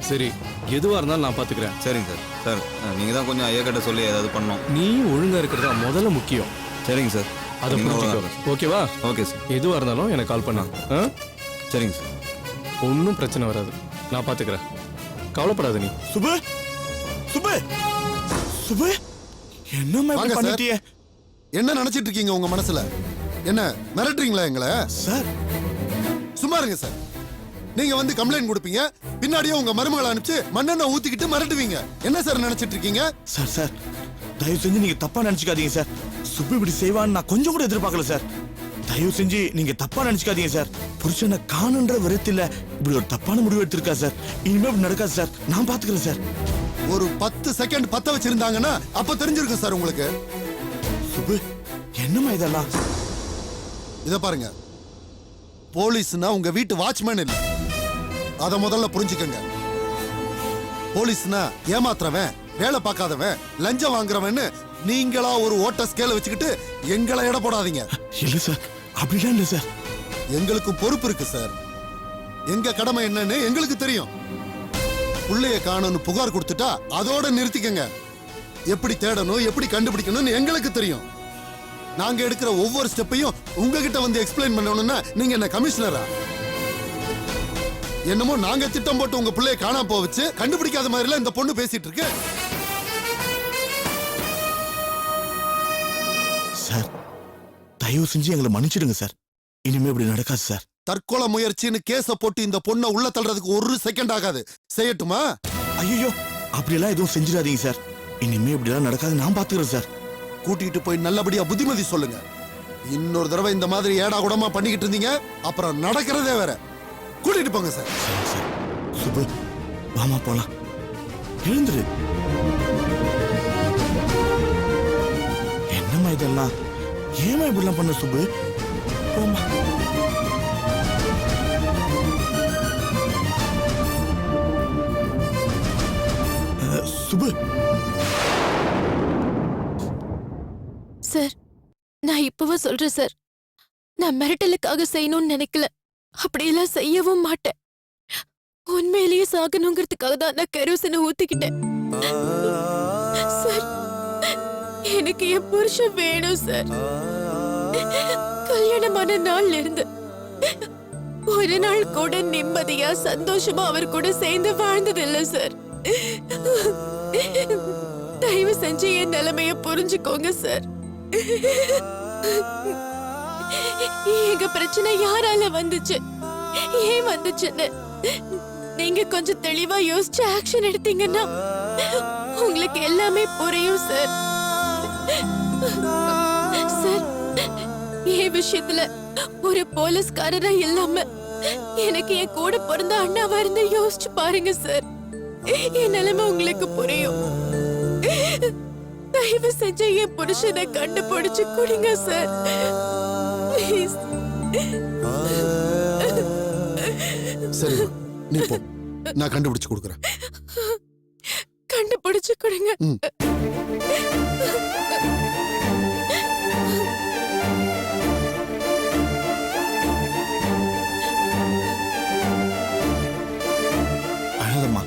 சரி, எதுவா இருந்தாலும் நான் பாத்துக்கிறேன். சரிங்க சார். சார் நீங்க தான் கொஞ்சம் ஐயா கிட்ட சொல்லி ஏதாவது பண்ணணும். நீ ஒழுங்கா இருக்கிறதா முதல்ல முக்கியம். சரிங்க சார். அதை புரிஞ்சுக்கோ. ஓகேவா? Okay sir. எதுவா இருந்தாலும் எனக்கு கால் பண்ணு. சரிங்க சார். ஒன்றும் பிரச்சனை வராது, நான் பாத்துக்கிறேன். கவலைப்படாத நீ. சுபு சுபு சுபு என்னம்மா இப்படி பண்ணிட்டியே? என்ன நினைச்சிட்டு இருக்கீங்க உங்க மனசுல? என்ன மிரட்டுறீங்களா எங்களை? சார் சும்மா இருங்க சார். நீங்க வந்து கம்ப்ளைண்ட் கொடுப்பீங்க, பின்னாடியே உங்க மருமகளை அனுப்பிச்சு மண்ணெண்ணெய் ஊத்திக்கிட்டு மிரட்டுவீங்க. என்ன சார் நினைச்சிட்டு இருக்கீங்க? சார் சார் தயவு செஞ்சு நீங்க தப்பா நினைச்சுக்காதீங்க சார். சுப்பு இப்படி செய்வான்னு நான் கொஞ்சம் கூட எதிர்பார்க்கல சார். தயவு செஞ்சு நீங்க தப்பா நினைச்சுக்காதீங்க சார். புருஷனை காணுன்ற விரத்தில இப்படி ஒரு தப்பான முடிவு எடுத்திருக்கா சார். இனிமே இப்படி நடக்காது சார், நான் பாத்துக்கிறேன் சார். ஒரு 10 செகண்ட் பத்த வச்சிருந்தாங்கன்னா அப்ப தெரிஞ்சிருக்கும் சார் உங்களுக்கு. சுப்பு என்னம்மா இதெல்லாம்? இத பாருங்க, போலீஸ்னா உங்க வீட்டு வாட்ச்மேன் இல்ல, அத முதல்ல புரிஞ்சுக்கங்க. போலீஸ்னா ஏமாத்துறவன், வேலை பார்க்காதவன், லஞ்சம் வாங்குறவன்னு நீங்களா ஒரு ஓட்ட ஸ்கேல வச்சுக்கிட்டு எங்களை எடை போடாதீங்க. இல்ல சார், அப்படிலாம் இல்ல சார். எங்களுக்கு பொறுப்பு இருக்கு சார். எங்க கடமை என்னன்னு எங்களுக்கு தெரியும். புள்ளைய காணும்னு புகார் கொடுத்துட்டா அதோட நிறுத்திக்கங்க. எப்படி தேடணும், எப்படி கண்டுபிடிக்கணும்னு எங்களுக்கு தெரியும். நாங்க எடுக்கிற ஒவ்வொரு ஸ்டெப்பையும் உங்ககிட்ட வந்து எக்ஸ்பிளைன் பண்ணணும்னா நீங்க என்ன கமிஷனரா? என்னமோ நாங்க திட்டம் போட்டு உங்க பிள்ளைய காணாம போக வச்சு கண்டுபிடிக்காத மாதிரிலாம் இந்த பொண்ணு பேசிட்டு இருக்கு. சார் தயவு செஞ்சு எங்களை மன்னிச்சிடுங்க சார். இனிமே இப்படி நடக்காது சார். தற்கொலை முயற்சின்னு கேஸ போட்டு இந்த பொண்ணை உள்ள தள்ளுறதுக்கு ஒரு செகண்ட் ஆகாது. செய்யட்டுமா? ஐயோ அப்படியெல்லாம் எதுவும் செஞ்சிடாதீங்க சார். இனிமே இப்படிலாம் நடக்காது, நான் பாத்துக்கிறேன் சார். கூட்டிட்டு போய் நல்லபடியா புத்திமதி சொல்லுங்க. இன்னொரு தடவை இந்த மாதிரி ஏடா கூடமா பண்ணிக்கிட்டு இருந்தீங்க, அப்புறம் நடக்கிறதே வேற. கூட்டிட்டு போங்க சார். சரி சார். சுப்பு வாமா போலாம். எழுந்துரு. என்னம்மா இதெல்லாம்? ஏமா இப்படிலாம் பண்ண சுப்பு? போமா. சுப்பு சார், நான் இப்பவே சொல்றேன் சார். நான் மிரட்டலுக்காக செய்யணும்னு நினைக்கல, அப்படியெல்லாம் செய்யவும் மாட்டேன். உண்மையிலேயே சாகணுங்கிறதுக்காக தான் நான் கெரோசினை ஊத்திக்கிட்டேன். சார், எனக்கு என் புருஷன் வேணும் சார். கல்யாணமான நாள்ல இருந்து ஒரு நாள் கூட நிம்மதியா சந்தோஷமா அவர் கூட சேர்ந்து வாழ்ந்தது இல்ல சார். தயவு செஞ்சு என் நிலைமைய புரிஞ்சுக்கோங்க சார். எங்க பிரச்சனை யாரால வந்துச்சு, ஏன் வந்துச்சுன்னு நீங்க கொஞ்சம் தெளிவா யோசிச்சு ஆக்ஷன் எடுத்தீங்கன்னா உங்களுக்கு எல்லாமே புரியும் சார். சார், என் விஷயத்துல ஒரு போலீஸ்காரரா இல்லாம எனக்கு என் கூட பிறந்த அண்ணாவா இருந்து யோசிச்சு பாருங்க சார். என் நிலைமை உங்களுக்கு புரியும். தயவு செஞ்சு என் புருஷனை கண்டுபிடிச்சு கொடுங்க சார். சரி, நீ போ, நான் கண்டுபிடிச்சு கொடுக்குறேன். கண்டுபிடிச்சு கொடுங்க. அழகம்மா,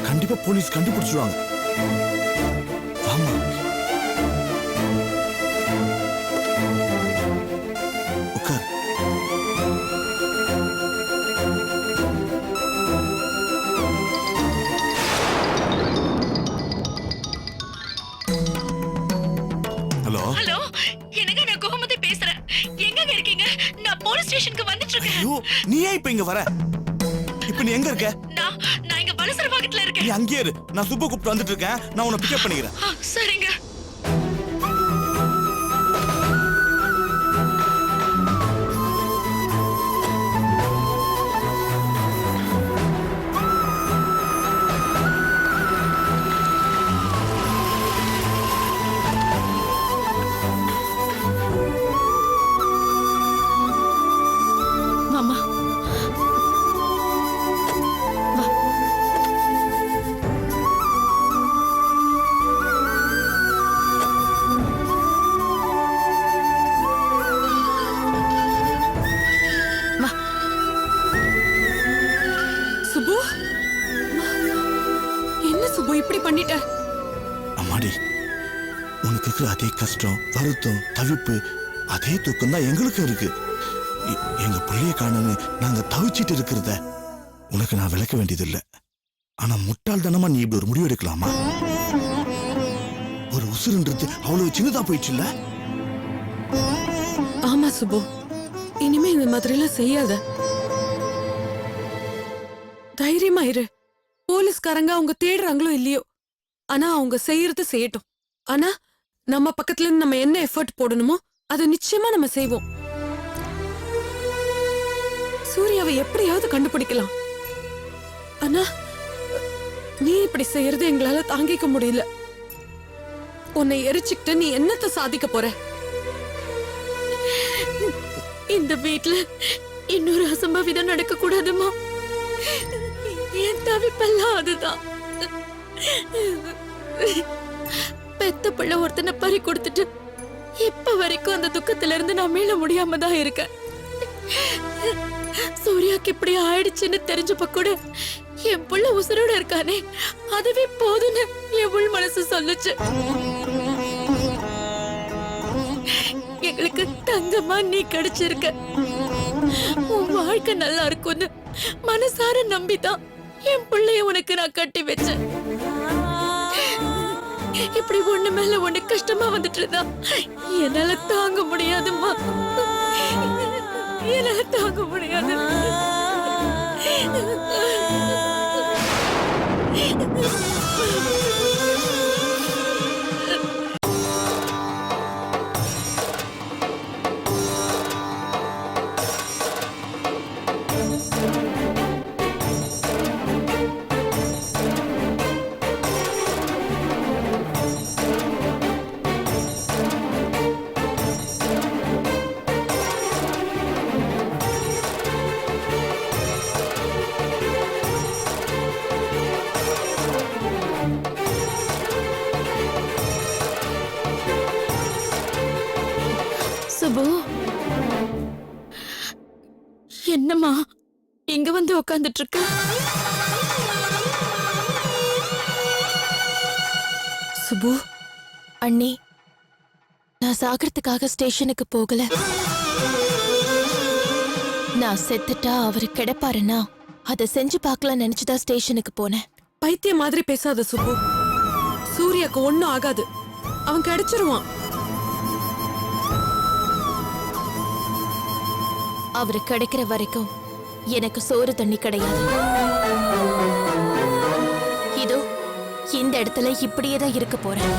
கண்டிப்பா போலீஸ் கண்டுபிடிச்சிருவாங்க. வாமா. உட்கார். ஹலோ ஹலோ, என்னங்க, நான் கோமதி பேசுறேன். எங்க இருக்கீங்க? நான் போலீஸ் ஸ்டேஷனுக்கு வந்துட்டு இருக்கேன். ஐயோ, நீ ஏன் இப்ப இங்க வர? இப்ப நீ எங்க இருக்க? நான் இங்க பலசர பக்கத்துல நீ இருக்கேன். அங்கேயே இரு, நான் சுப்பு கூப்பிட்டு வந்துட்டு இருக்கேன். நான் உன்னை பிக்கப் பண்ணிக்கிறேன். சரிங்க. மாமா, வா. அதே கஷ்டம், வருத்தம், தவிப்பு, அதே தூக்கம் தான் எங்களுக்கும் இருக்கு. எங்க பிள்ளைய காணன்னு நாங்க தவிச்சிட்டு இருக்கிறத உனக்கு நான் விளக்க வேண்டியதில்லை. ஆனா முட்டாள்தனமா நீ இப்படி ஒரு முடிவு எடுக்கலாமா? ஒரு உசுருன்றது அவ்வளவு சின்னதா போயிடுச்சு இல்ல? ஆமா சுபு, இனிமே இந்த மாதிரி எல்லாம் செய்யாத. தைரியமா இரு. போலீஸ்காரங்க அவங்க தேடுறாங்களோ இல்லையோ, ஆனா அவங்க செய்யறது செய்யட்டும். ஆனா நம்ம பக்கத்துல இருந்து நம்ம என்ன எஃபர்ட் போடணுமோ அதை நிச்சயமா நம்ம செய்வோம். சூர்யாவை எப்படியாவது கண்டுபிடிக்கலாம். ஆனா நீ இப்படி செய்யறது எங்களால தாங்கிக்க முடியல. உன்னை எரிச்சுக்கிட்டு நீ என்னத்த சாதிக்க போற? இந்த வீட்ல இன்னொரு அசம்பாவிதம் நடக்க கூடாதுமா. என் தவிப்பெல்லாம் அதுதான். பெத்த பிள்ளை ஒருத்தனை பறி கொடுத்துட்டு இப்ப வரைக்கும் அந்த துக்கத்துல இருந்து நான் மீள முடியாம தான் இருக்கேன். சூர்யாக்கு இப்படி ஆயிடுச்சுன்னு தெரிஞ்சப்ப கூட என் புள்ள உசுரோட இருக்கானே, அதுவே போதுன்னு என் உள் மனசு சொல்லுச்சு. எங்களுக்கு தங்கமா நீ கிடைச்சிருக்க. உன் வாழ்க்கை நல்லா இருக்கும்னு மனசார நம்பிதான் என் பிள்ளைய உனக்கு நான் கட்டி வச்சேன். இப்படி ஒண்ணு மேல ஒண்ணு கஷ்டமா வந்துட்டு இருந்தா என்னால தாங்க முடியாதும்மா. என்னால தாங்க முடியாது. சுபு, என்னம்மா இங்க வந்து உக்காந்துட்டு இருக்க? சுபு, அண்ணி, நான் சாகிறதுக்காக ஸ்டேஷனுக்கு போகல. நான் செத்துட்டா அவரு கிடைப்பாருன்னா அதை செஞ்சு பார்க்கலாம் நினைச்சுதான் ஸ்டேஷனுக்கு போனேன். பைத்தியம் மாதிரி பேசாத சுபு. சூர்யாக்கு ஒண்ணும் ஆகாது. அவன் கிடைச்சிருவான். அவரு கிடைக்கிற வரைக்கும் எனக்கு சோறு தண்ணி கிடையாது. இதோ இந்த இடத்துல இப்படியே தான் இருக்க போறேன்.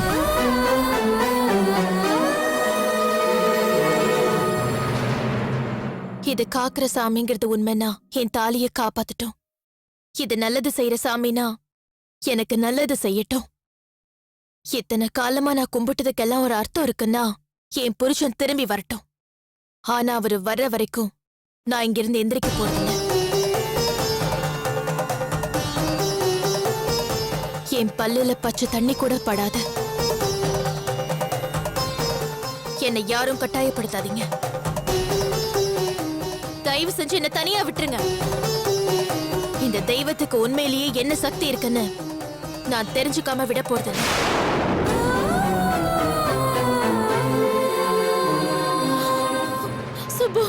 இது காக்குற சாமிங்கிறது உண்மைன்னா என் தாலியை காப்பாத்துட்டோம். இது நல்லது செய்யற சாமினா எனக்கு நல்லது செய்யட்டும். இத்தனை காலமா நான் கும்பிட்டதுக்கெல்லாம் ஒரு அர்த்தம் இருக்குன்னா என் புருஷன் திரும்பி வரட்டும். ஆனா அவரு வர்ற வரைக்கும் நான் இங்கிருந்து எந்திரிக்க போறதில்ல. என் பல்லுல பச்சை தண்ணி கூட படாத. என்னை யாரும் கட்டாயப்படுத்தாதீங்க. தயவு செஞ்சு என்ன தனியா விட்டுருங்க. இந்த தெய்வத்துக்கு உண்மையிலேயே என்ன சக்தி இருக்குன்னு நான் தெரிஞ்சுக்காம விட போறதில்லை. சுபு,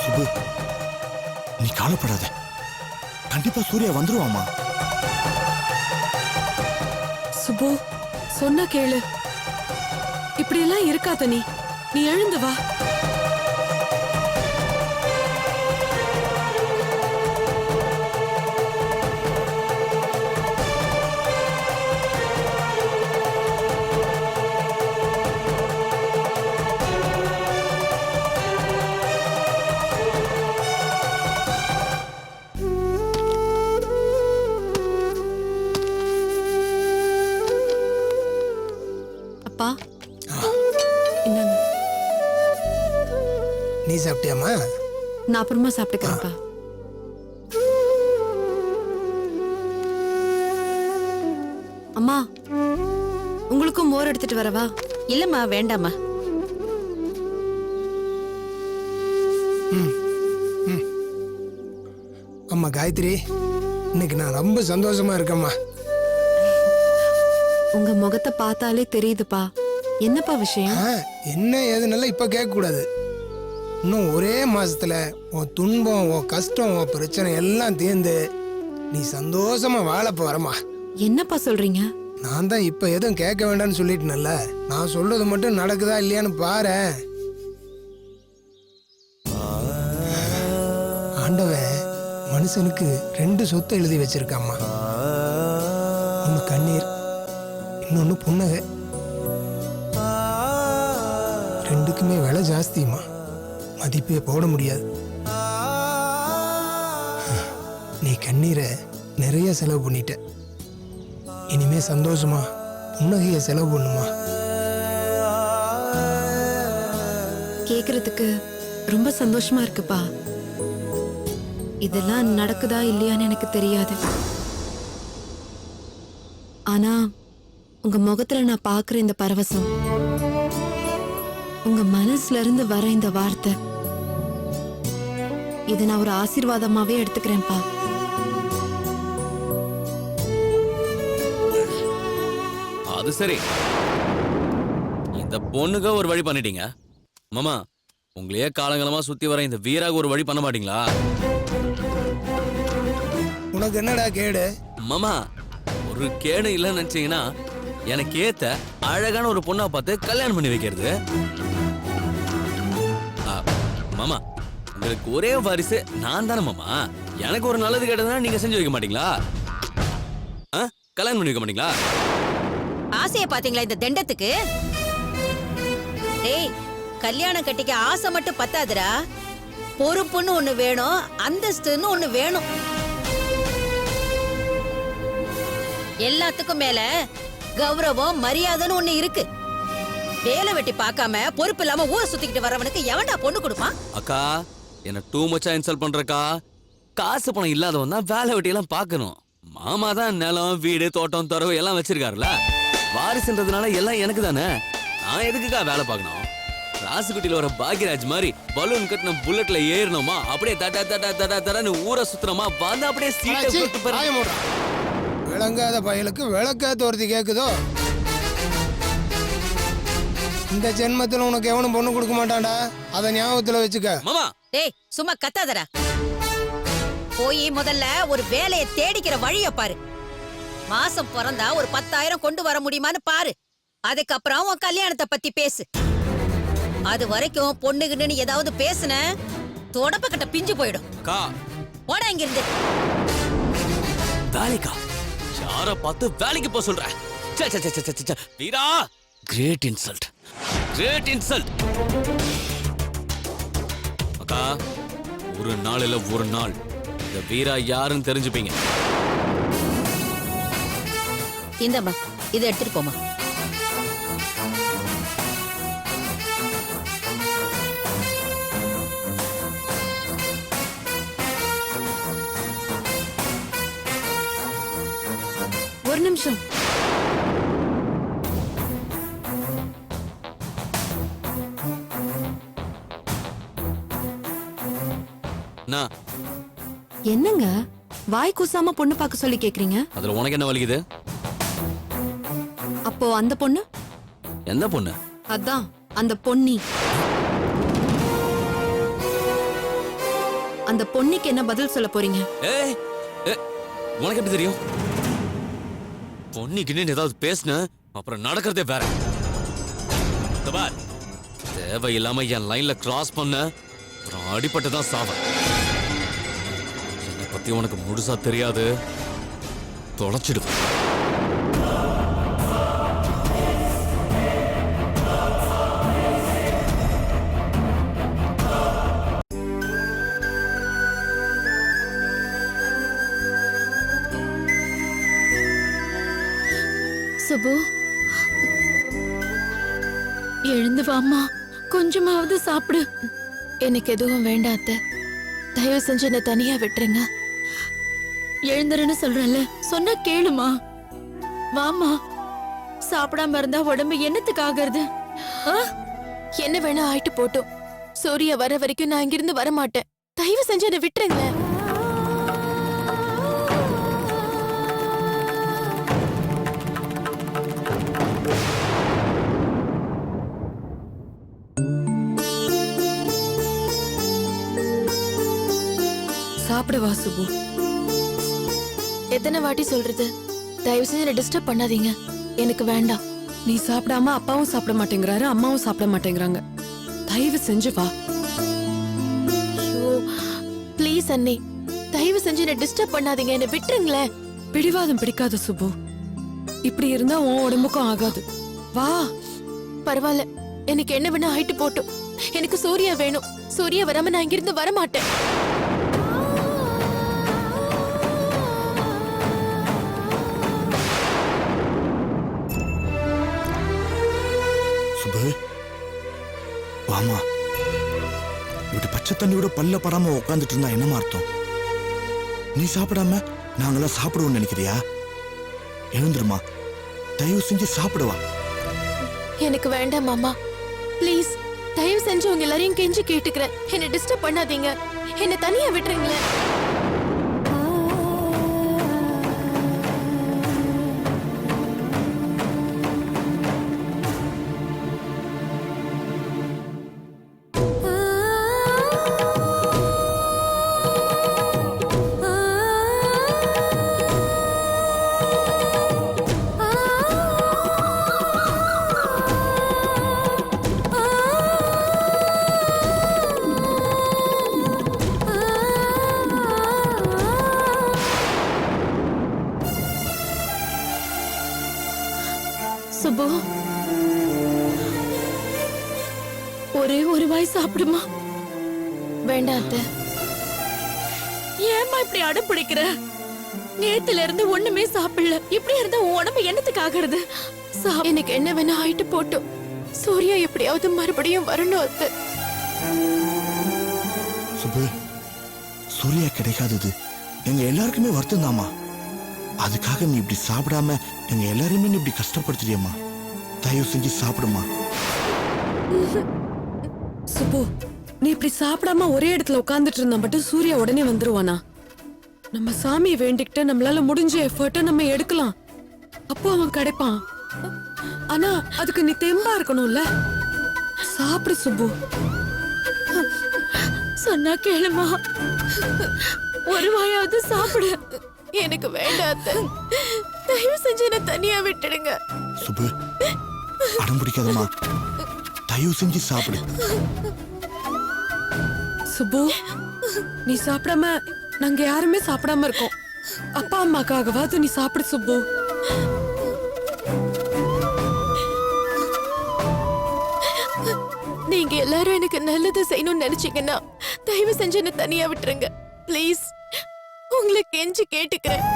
சுபு, நீ கவலைப்படாத. கண்டிப்பா சூர்யா வந்துருவாமா. சுபு, சொன்னா கேளு. இப்படி எல்லாம் இருக்காத. நீ எழுந்து வா. அப்பா, என்னங்க? நீ சாப்பிட்டியாமா? நான் அப்புறமா சாப்பிட்டுக்கிறேன்ப்பா. அம்மா, உங்களுக்கும் மோர் எடுத்துட்டு வரவா? இல்லம்மா, வேண்டாமா. அம்மா காயத்ரி, இன்னைக்கு நான் ரொம்ப சந்தோஷமா இருக்கேம்மா. உங்க முகத்தை பார்த்தாலே தெரியுதுப்பா. என்னப்பா விஷயம்? என்ன ஏதுனால இப்ப கேட்க கூடாது. இன்னும் ஒரே மாசத்துல உன் துன்பம், உன் கஷ்டம், உன் பிரச்சனை எல்லாம் தீர்ந்து நீ சந்தோஷமா வாழ போறமா. என்னப்பா சொல்றீங்க? நான் தான் இப்ப எதுவும் கேட்க வேண்டாம்னு சொல்லிட்டேன்ல. நான் சொல்றது மட்டும் நடக்குதா இல்லையான்னு பாரேன். ஆண்டவன் மனுஷனுக்கு 2 சொத்தை எழுதி வச்சிருக்காம்மா. ஒன்னு கண்ணீர், இன்னொன்னு புன்னகை. 2க்குமே விலை ஜாஸ்திமா, மதிப்பே போட முடியாது. நீ கண்ணீரை நிறைய செலவு பண்ணிட்ட. இனிமே சந்தோஷமா புன்னகைய செலவு பண்ணுமா. கேக்குறதுக்கு ரொம்ப சந்தோஷமா இருக்குப்பா. இதெல்லாம் நடக்குதா இல்லையான்னு எனக்கு தெரியாது. ஆனா உங்க முகத்துல நான் பாக்குற இந்த பரவசம், உங்க மனசுல இருந்து வர இந்த வார்த்தை, இதை நான் ஒரு ஆசீர்வாதமாவே எடுத்துக்கிறேன்ப்பா. அது சரி, இந்த பொண்ணுக்கு ஒரு வழி பண்ணிட்டீங்க. மாமா, உங்களையே காலங்காலமா சுத்தி வர இந்த வீராக ஒரு வழி பண்ண மாட்டீங்களா? உனக்கு என்னடா கேடு? மாமா, ஒரு கேடு இல்லைன்னு நினைச்சீங்கன்னா எனக்கு ஏத்த அழகான ஒரு பொண்ணா பார்த்து கல்யாணம் பண்ணி வைக்கிறது. மாமா, உங்களுக்கு ஒரே வாரிசு நான் தானே மாமா. எனக்கு ஒரு நல்லது கேட்டதுன்னா நீங்க செஞ்சு வைக்க மாட்டீங்களா? கல்யாணம் பண்ணி வைக்க மாட்டீங்களா? ஆசைய பாத்தீங்களா இந்த தண்டத்துக்கு? டேய், கல்யாணம் கட்டிக்க ஆசை மட்டும் பத்தாதுடா, பொறுப்புன்னு ஒண்ணு வேணும், அந்தஸ்துன்னு ஒண்ணு வேணும். எல்லாத்துக்கும் மேல கௌரவம், மரியாதைன்னு ஒண்ணு இருக்கு. வேலை வெட்டி பார்க்காம பொறுப்பு இல்லாம ஊரை சுத்திக்கிட்டு வரவனுக்கு எவன்டா பொண்ணு கொடுப்பான்? அக்கா, என்ன டூ மச்சா இன்சல்ட் பண்றக்கா. காசு பணம் இல்லாதவன் தான் வேலை வெட்டி எல்லாம் பார்க்கணும். மாமா தான் நிலம், வீடு, தோட்டம், துறவு எல்லாம் வச்சிருக்காருல்ல. வாரிசுன்றதுனால எல்லாம் எனக்கு தானே. நான் எதுக்குக்கா வேலை பார்க்கணும்? ராசுகுட்டியில வர பாக்யராஜ் மாதிரி பலூன் கட்டின புல்லட்ல ஏறணுமா, அப்படியே தட தட தட தடன்னு ஊரை சுத்தணுமா, வந்து அப்படியே சீட்டை போட்டு பாரு. விளங்காத பயலுக்கு விளக்காத ஒருத்தி கேக்குதோ? இந்த ஜென்மத்துல உனக்கு எவனும் பொண்ணு கொடுக்க மாட்டான்டா, அத ஞாபகத்துல வச்சுக்க. மாமா, டேய் சும்மா கத்தாதடா. போய் முதல்ல ஒரு வேலையை தேடிக்கிற வழிய பாரு. மாசம் பிறந்தா ஒரு 10,000 கொண்டு வர முடியுமான்னு பாரு. அதுக்கப்புறம் உன் கல்யாணத்தை பத்தி பேசு. அது வரைக்கும் பொண்ணுகின்னு ஏதாவது பேசுன தொடப்பக்கட்ட பிஞ்சு போயிடும். அக்கா, போடா இங்கிருந்து. வேலைக்கா? யார பார்த்து வேலைக்கு போக சொல்ற? வீரா, கிரேட் இன்சல்ட், கிரேட் இன்சல்ட். அக்கா, ஒரு நாள் இல்ல ஒரு நாள் இந்த வீரா யாருன்னு தெரிஞ்சுப்பீங்க. இந்தம்மா, இதை எடுத்துட்டு போமா. ஒரு நிமிஷம். என்னங்க வாய் கூசாம பொண்ணு பார்க்க சொல்லி கேக்குறீங்க? அதுல உனக்கு என்ன வலிக்குது? அப்போ அந்த பொண்ணு? எந்த பொண்ணு? அதான் அந்த பொன்னி. அந்த பொண்ணுக்கு என்ன பதில் சொல்ல போறீங்க? ஏய், உனக்கு எப்படி தெரியும்? பொண்ணுக்குன்னு ஏதாவது பேசுன அப்புறம் நடக்கிறதே வேற. தேவையில்லாம என் லைன்ல கிராஸ் பண்ண அப்புறம் அடிபட்டுதான் சாவ. என்னை பத்தி உனக்கு முழுசா தெரியாது, தொலைச்சிடுவேன். சுபு, எழுந்து வாம்மா, கொஞ்சமாவது சாப்பிடு. எனக்கு எதுவும் வேண்டாம் அத்தை. தயவு செஞ்சு என்ன தனியா விட்டுருங்க. எழுந்துருன்னு சொல்றேன்ல, சொன்னா கேளுமா. வாமா, சாப்பிடாம இருந்தா உடம்பு என்னத்துக்கு ஆகிறது? என்ன வேணா ஆயிட்டு போட்டோம். சூர்யா வர வரைக்கும் நான் இங்கிருந்து வர மாட்டேன். தயவு செஞ்சு என்ன விட்டுருங்க. வா சுபு. எத்தனை வாட்டி சொல்றது? தயவு செஞ்சு டிஸ்டர்ப் பண்ணாதீங்க. எனக்கு வேண்டாம். நீ சாப்பிடாம அப்பாவும் சாப்பிட மாட்டேங்கிறாரு, அம்மாவும் சாப்பிட மாட்டேங்கிறாங்க. தயவு செஞ்சு வா. ஐயோ ப்ளீஸ் அண்ணி, தயவு செஞ்சு என்ன டிஸ்டர்ப் பண்ணாதீங்க. என்ன விட்டுருங்களேன். பிடிவாதம் பிடிக்காத சுபு. இப்படி இருந்தா உன் உடம்புக்கும் ஆகாது. வா. பரவாயில்ல, எனக்கு என்ன வேணா ஆயிட்டு போட்டும். எனக்கு சூர்யா வேணும். சூர்யா வராம நான் இங்கிருந்து வர மாட்டேன். சுபு வாமா. இப்படி பச்சை தண்ணியோட பல்ல படாம உட்காந்துட்டு இருந்தா என்னமா அர்த்தம்? நீ சாப்பிடாம நாங்கெல்லாம் சாப்பிடுவோம்னு நினைக்கிறியா? எழுந்துருமா, தயவு செஞ்சு சாப்பிடுவா. எனக்கு வேண்டாம் மாமா, ப்ளீஸ். தயவு செஞ்சு உங்க எல்லாரையும் கெஞ்சி கேட்டுக்கிறேன். என்ன டிஸ்டர்ப் பண்ணாதீங்க. என்ன தனியா விட்டுருங்களேன். சுபு, ஒரே ஒரு வாய் சாப்பிடுமா? வேண்டாம் அத்தை. ஏம்மா இப்படி அடம் பிடிக்கிற? நேத்துல இருந்து ஒண்ணுமே சாப்பிடல. இப்படி இருந்தா உன் உடம்பு என்னத்துக்கு ஆகிறது? எனக்கு என்ன வேணா ஆயிட்டு போட்டும். சூர்யா எப்படியாவது மறுபடியும் வரணும் அத்தை. சுபு, சூர்யா கிடைக்காதது எங்க எல்லாருக்குமே வருத்தம் தாமா. அதுக்காக நீ இப்படி சாப்பிடாம எங்க எல்லாருமே நீ இப்படி கஷ்டப்படுத்துறியம்மா. தயவு செஞ்சு சாப்பிடுமா. சுபு, நீ இப்படி சாப்பிடாம ஒரே இடத்துல உட்கார்ந்துட்டு இருந்தா மட்டும் சூர்யா உடனே வந்துருவானா? நம்ம சாமியை வேண்டிக்கிட்டு நம்மளால முடிஞ்ச எஃபர்ட்டை நம்ம எடுக்கலாம். அப்போ அவன் கிடைப்பான். ஆனா அதுக்கு நீ தெம்பா இருக்கணும்ல. சாப்பிடு சுபு. சொன்னா கேளுமா, ஒரு வாயாவது சாப்பிடு. எனக்கு வேண்டாம் அத்தை. தயவு செஞ்சு என்ன தனியா விட்டுடுங்க. சுபு, அடம் பிடிக்காதம்மா. தயவு செஞ்சு சாப்பிடு. சுபு, நீ சாப்பிடாம நாங்க யாருமே சாப்பிடாம இருக்கோம். அப்பா அம்மாக்காகவாது நீ சாப்பிடு சுபு. நீங்க எல்லாரும் எனக்கு நல்லது செய்யணும்னு நினைச்சீங்கன்னா தயவு செஞ்சு என்ன தனியா விட்டுருங்க ப்ளீஸ். உங்களை கெஞ்சி கேட்டுக்கிறேன்.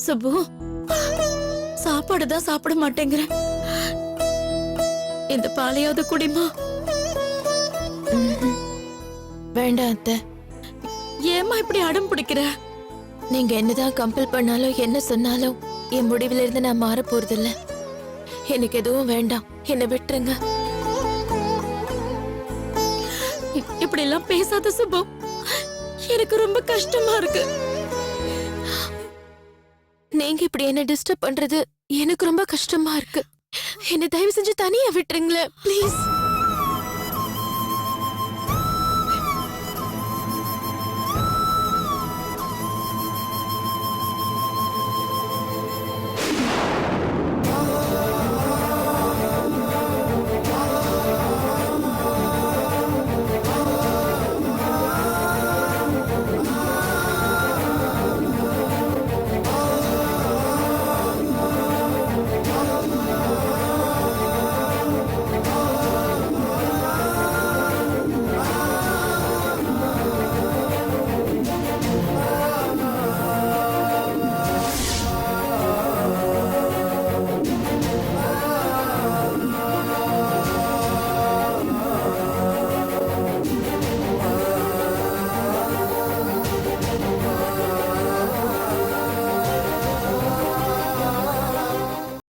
சுபு, சாப்பாடு தான் சாப்பிட மாட்டேங்கிற. இந்த பாலையாவது குடிமா. வேண்டாம் அத்தை. ஏம்மா இப்படி அடம் பிடிக்கிற? நீங்க என்னதான் கம்பல் பண்ணாலும் என்ன சொன்னாலும் என் முடிவுல இருந்து நான் மாற போறதில்ல. எனக்கு எதுவும் வேண்டாம். என்ன விட்டுருங்க. இப்படி எல்லாம் பேசாத சுபு. எனக்கு ரொம்ப கஷ்டமா இருக்கு. நீங்க இப்படி என்ன டிஸ்டர்ப் பண்றது எனக்கு ரொம்ப கஷ்டமா இருக்கு. என்ன தயவு செஞ்சு தனியா விட்டுருங்களேன் ப்ளீஸ்.